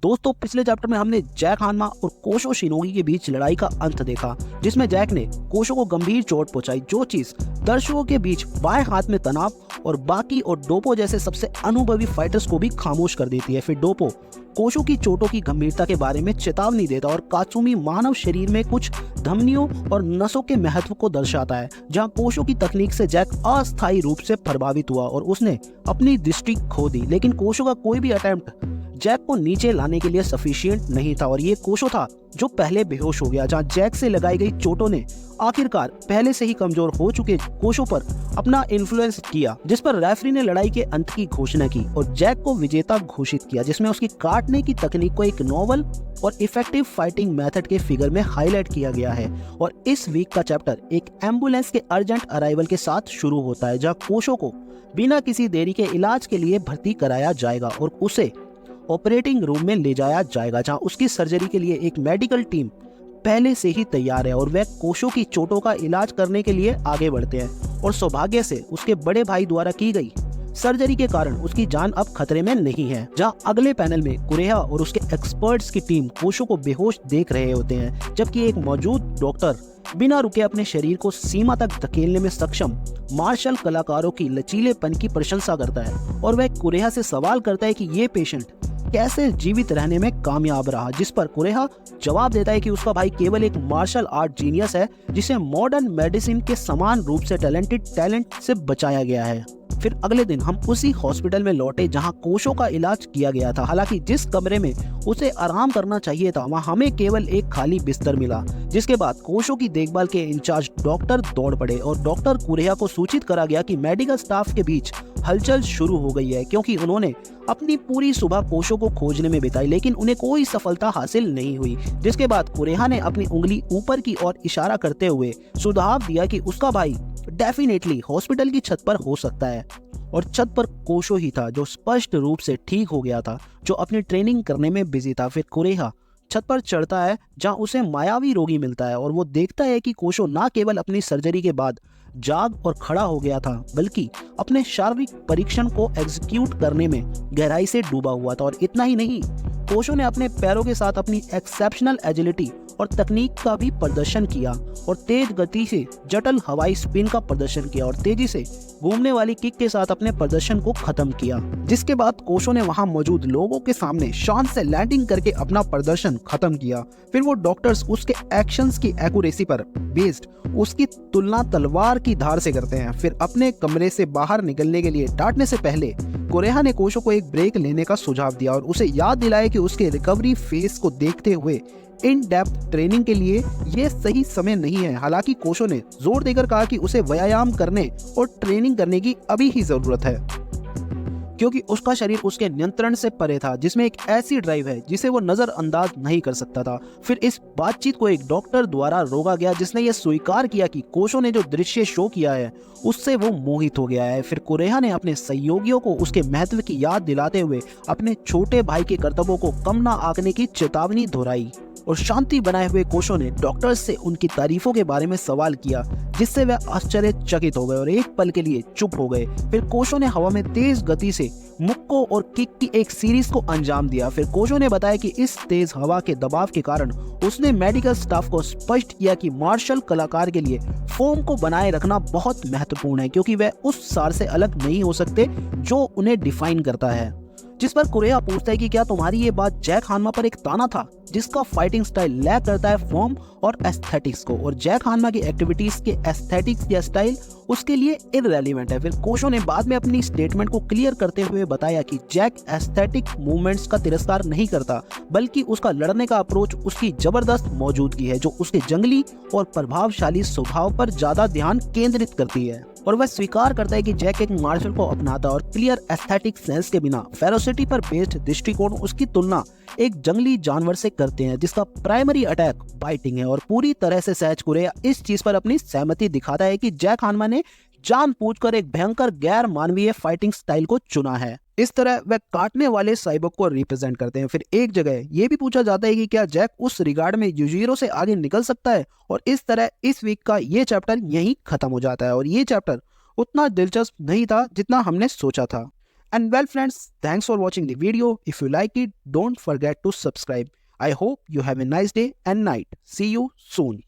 दोस्तों पिछले चैप्टर में हमने जैक हानमा और कोशो शिनोगी के बीच लड़ाई का अंत देखा, जिसमें जैक ने कोशो को गंभीर चोट पहुंचाई, जो चीज दर्शकों के बीच बाएं हाथ में तनाव और बाकी और डोपो जैसे सबसे अनुभवी फाइटर्स को भी खामोश कर देती है। फिर डोपो कोशो की चोटों की गंभीरता के बारे में चेतावनी देता और कात्सुमी मानव शरीर में कुछ धमनियों और नसों के महत्व को दर्शाता है। जहां कोशो की तकनीक से जैक अस्थायी रूप से प्रभावित हुआ और उसने अपनी दृष्टि खो दी, लेकिन कोशो का कोई भी अटेम्प्ट जैक को नीचे लाने के लिए सफिशिएंट नहीं था और ये कोशो था जो पहले बेहोश हो गया। जहां जैक से लगाई गई चोटों ने आखिरकार पहले से ही कमजोर हो चुके कोशो पर अपना इन्फ्लुएंस किया, जिस पर रेफरी ने लड़ाई के अंत की घोषणा की और जैक को विजेता घोषित किया, जिसमें उसकी काटने की तकनीक को एक नोवल और इफेक्टिव फाइटिंग मेथड के फिगर में हाईलाइट किया गया है। और इस वीक का चैप्टर एक एम्बुलेंस के अर्जेंट अराइवल के साथ शुरू होता है, जहाँ कोशो को बिना किसी देरी के इलाज के लिए भर्ती कराया जाएगा और उसे ऑपरेटिंग रूम में ले जाया जाएगा, जहां उसकी सर्जरी के लिए एक मेडिकल टीम पहले से ही तैयार है और वह कोशो की चोटों का इलाज करने के लिए आगे बढ़ते हैं। और सौभाग्य से उसके बड़े भाई द्वारा की गई सर्जरी के कारण उसकी जान अब खतरे में नहीं है। जहां अगले पैनल में कुरेहा और उसके एक्सपर्ट्स की टीम कोशो को बेहोश देख रहे होते हैं, जबकि एक मौजूद डॉक्टर बिना रुके अपने शरीर को सीमा तक धकेलने में सक्षम मार्शल कलाकारों की लचीलेपन की प्रशंसा करता है और वह कुरेहा से सवाल करता है कि ये पेशेंट कैसे जीवित रहने में कामयाब रहा, जिस पर कुरेहा जवाब देता है कि उसका भाई केवल एक मार्शल आर्ट जीनियस है जिसे मॉडर्न मेडिसिन के समान रूप से टैलेंट से बचाया गया है। फिर अगले दिन हम उसी हॉस्पिटल में लौटे जहां कोशो का इलाज किया गया था। हालांकि जिस कमरे में उसे आराम करना चाहिए था, वहां हमें केवल एक खाली बिस्तर मिला, जिसके बाद कोशो की देखभाल के इंचार्ज डॉक्टर दौड़ पड़े और डॉक्टर कुरेहा को सूचित करा गया कि मेडिकल स्टाफ के बीच हलचल शुरू हो गई है, क्योंकि उन्होंने अपनी पूरी सुबह कोशो को खोजने में बिताई, लेकिन उन्हें कोई सफलता हासिल नहीं हुई। जिसके बाद कुरेहा ने अपनी उंगली ऊपर की ओर इशारा करते हुए सुझाव दिया कि उसका भाई डेफिनेटली हॉस्पिटल की छत पर हो सकता है और छत पर कोशो ही था जो स्पष्ट रूप से ठीक हो गया था, जो अपनी ट्रेनिंग करने में बिजी था। फिर कुरेहा छत पर चढ़ता है जहां उसे मायावी रोगी मिलता है और वो देखता है कि कोशो ना केवल अपनी सर्जरी के बाद जाग और खड़ा हो गया था, बल्कि अपने शारीरिक परीक्षण को एग्जीक्यूट करने में गहराई से डूबा हुआ था। और इतना ही नहीं, कोशो ने अपने पैरों के साथ अपनी एक्सेप्शनल एजिलिटी और तकनीक का भी प्रदर्शन किया और तेज गति से जटिल हवाई स्पिन का प्रदर्शन किया और तेजी से घूमने वाली किक के साथ अपने प्रदर्शन को खत्म किया। जिसके बाद कोशो ने वहां मौजूद लोगों के सामने शान से लैंडिंग करके अपना प्रदर्शन खत्म किया। फिर वो डॉक्टर्स उसके एक्शंस की एक्यूरेसी पर बेस्ड उसकी तुलना तलवार की धार से करते हैं। फिर अपने कमरे से बाहर निकलने के लिए डांटने से पहले कुरेहा ने कोशो को एक ब्रेक लेने का सुझाव दिया और उसे याद दिलाया कि उसके रिकवरी फेज को देखते हुए इन डेप्थ ट्रेनिंग के लिए यह सही समय नहीं है। हालांकि कोशो ने जोर देकर कहा कि उसे व्यायाम करने और ट्रेनिंग करने की अभी ही जरूरत है, क्योंकि उसका शरीर उसके नियंत्रण से परे था, जिसमें एक ऐसी ड्राइव है जिसे वो नजरअंदाज नहीं कर सकता था। फिर इस बातचीत को एक डॉक्टर द्वारा रोका गया, जिसने यह स्वीकार किया कि कोशो ने जो दृश्य शो किया है उससे वो मोहित हो गया है। फिर कुरेहा ने अपने सहयोगियों को उसके महत्व की याद दिलाते हुए अपने छोटे भाई के कर्तव्यों को कम ना आंकने की चेतावनी दोहराई और शांति बनाए हुए कोशो ने डॉक्टर्स से उनकी तारीफों के बारे में सवाल किया, जिससे वह आश्चर्यचकित हो गए और एक पल के लिए चुप हो गए। फिर कोशो ने हवा में तेज गति से मुक्को और किक की एक सीरीज को अंजाम दिया। फिर कोशो ने बताया कि इस तेज हवा के दबाव के कारण उसने मेडिकल स्टाफ को स्पष्ट किया कि मार्शल कलाकार के लिए फॉर्म को बनाए रखना बहुत महत्वपूर्ण है, क्योंकि वह उस सार से अलग नहीं हो सकते जो उन्हें डिफाइन करता है। जिस पर कुरेहा पूछता है कि क्या तुम्हारी ये बात जैक हानमा पर एक ताना था, जिसका फाइटिंग स्टाइल लैक करता है फॉर्म और एस्थेटिक्स को, और जैक हानमा की एक्टिविटीज के एस्थेटिक्स या स्टाइल उसके लिए इररेलेवेंट है। फिर कोशो ने बाद में अपनी स्टेटमेंट को क्लियर करते हुए बताया कि जैक एस्थेटिक मूवमेंट्स का तिरस्कार नहीं करता, बल्कि उसका लड़ने का अप्रोच उसकी जबरदस्त मौजूदगी है, जो उसके जंगली और प्रभावशाली स्वभाव पर ज्यादा ध्यान केंद्रित करती है। और वह स्वीकार करता है कि जैक एक मार्शल को अपनाता और क्लियर एस्थेटिक सेंस के बिना फेरोसिटी पर बेस्ड दृष्टिकोण उसकी तुलना एक जंगली जानवर से करते हैं, जिसका प्राइमरी अटैक बाइटिंग है। और पूरी तरह से सहज कुरेहा इस चीज पर अपनी सहमति दिखाता है कि जैक हानमा ने जानबूझकर एक भयंकर गैर मानवीय फाइटिंग स्टाइल को चुना है। इस तरह वह काटने वाले साइबोर्ग को रिप्रेजेंट करते हैं। फिर एक जगह यह भी पूछा जाता है कि क्या जैक उस रिगार्ड में युजिरो से आगे निकल सकता है, और इस तरह इस वीक का ये चैप्टर यहीं खत्म हो जाता है। और ये चैप्टर उतना दिलचस्प नहीं था जितना हमने सोचा था। And well friends, thanks for watching the video. If you like it, don't forget to subscribe. I hope you have a nice day and night. See you soon.